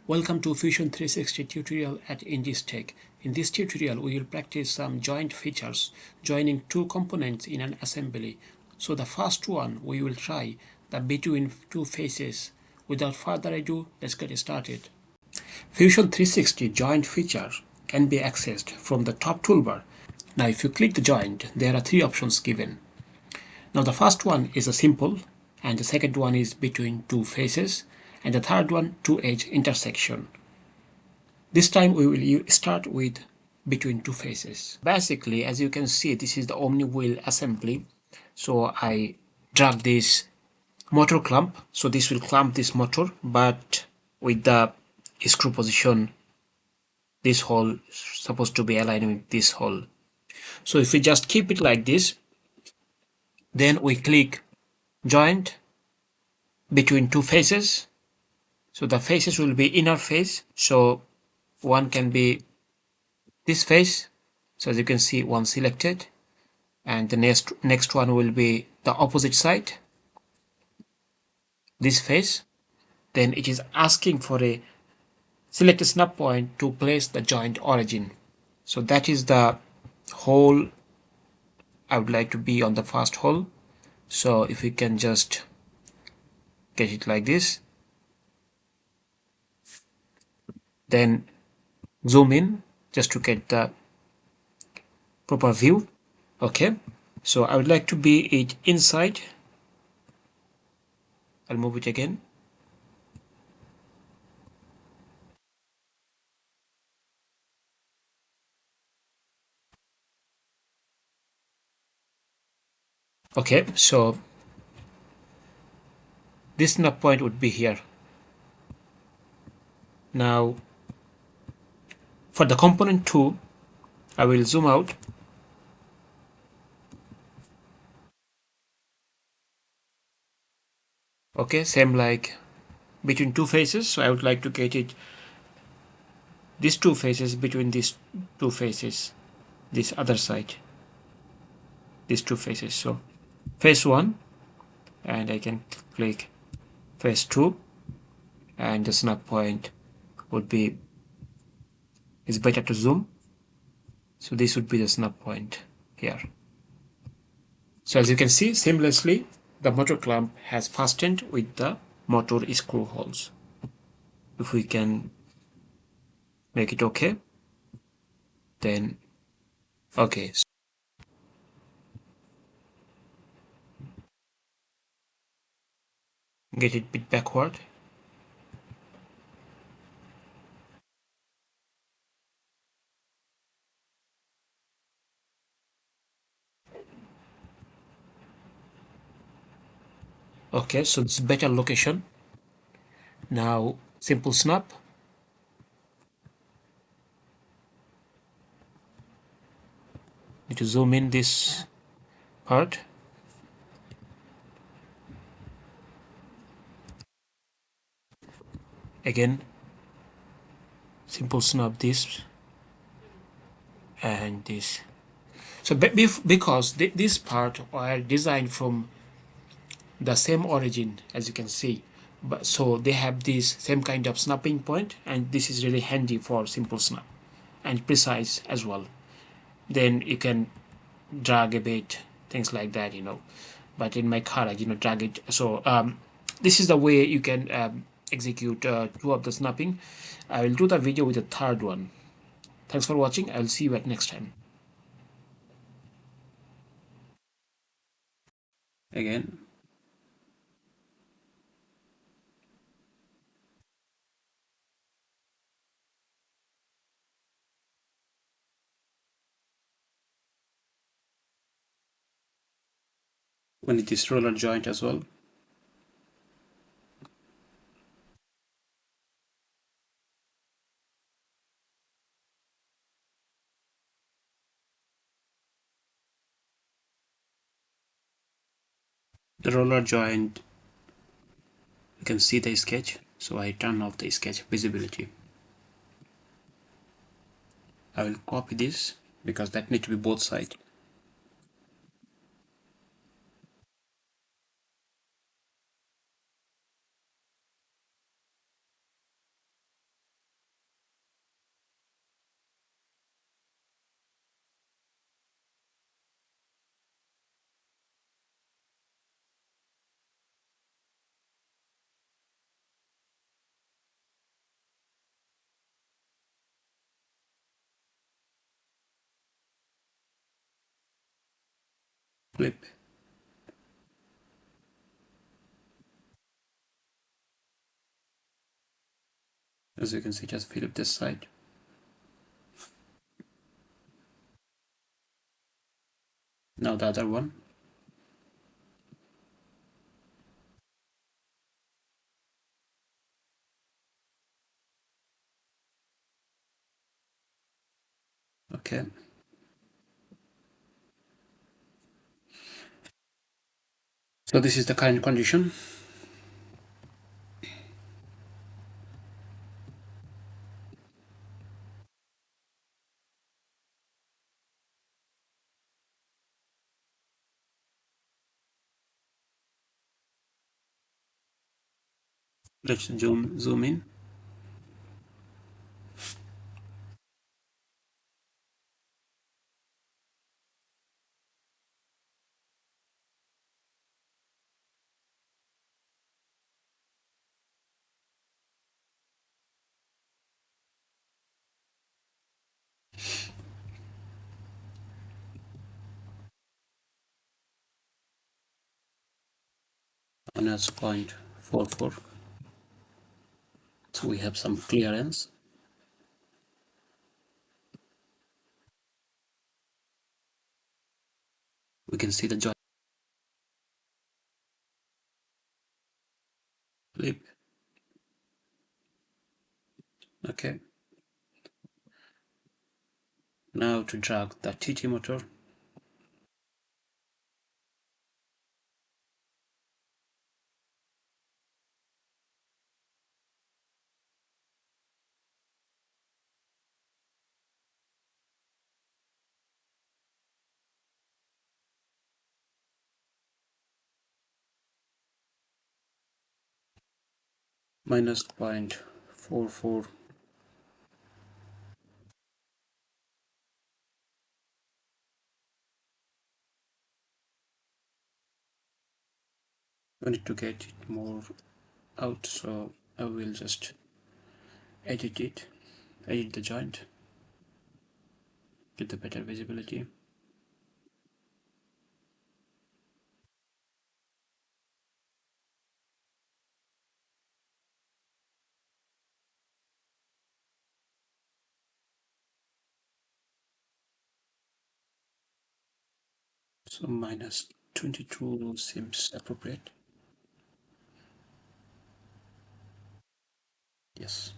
Welcome to Fusion 360 tutorial at Indis Tech. In this tutorial, we will practice some joint features, joining two components in an assembly. So the first one, we will try the between two faces. Without further ado, let's get started. Fusion 360 joint feature can be accessed from the top toolbar. Now if you click the joint, there are three options given. Now the first one is a simple, and the second one is between two faces, and the third one two edge intersection. This time we will start with between two faces. Basically, as you can see, this is the omni wheel assembly. So I drag this motor clamp. So this will clamp this motor, but with the screw position, this hole supposed to be aligned with this hole. So if we just keep it like this, then we click joint between two faces. So the faces will be inner face. So one can be this face. So as you can see, one selected, and the next one will be the opposite side, this face. Then it is asking for a select a snap point to place the joint origin. So that is the hole I would like to be on the first hole. So if we can just get it like this, then zoom in just to get the proper view. Okay, so I would like to be it inside. I'll move it again. Okay, so this snap point would be here. Now for the component 2, I will zoom out. Okay, same like between two faces. So I would like to get it these two faces between these two faces, this other side, these two faces. So face 1, and I can click face 2, and the snap point would be, it's better to zoom. So this would be the snap point here. So as you can see, seamlessly the motor clamp has fastened with the motor screw holes. If we can make it okay, then okay. Get it bit backward. Okay, so it's better location. Now simple snap. Need to zoom in this part. Again, simple snap this and this. So because this part are designed from the same origin, as you can see, but so they have this same kind of snapping point, and this is really handy for simple snap and precise as well. Then you can drag a bit, things like that, but in my car I drag it. So this is the way you can execute two of the snapping. I will do the video with the third one. Thanks for watching. I'll see you at next time. Again, we need this roller joint as well. The roller joint, you can see the sketch, so I turn off the sketch visibility. I will copy this because that needs to be both sides. Flip. As you can see, just flip this side. Now the other one. Okay. So this is the current condition. Let's zoom in. Minus 0.44. So we have some clearance. We can see the joint. Flip. Okay. Now to drag the TT motor. Minus 0.44. We need to get it more out, so I will just edit the joint, get the better visibility. So minus 22 seems appropriate. Yes.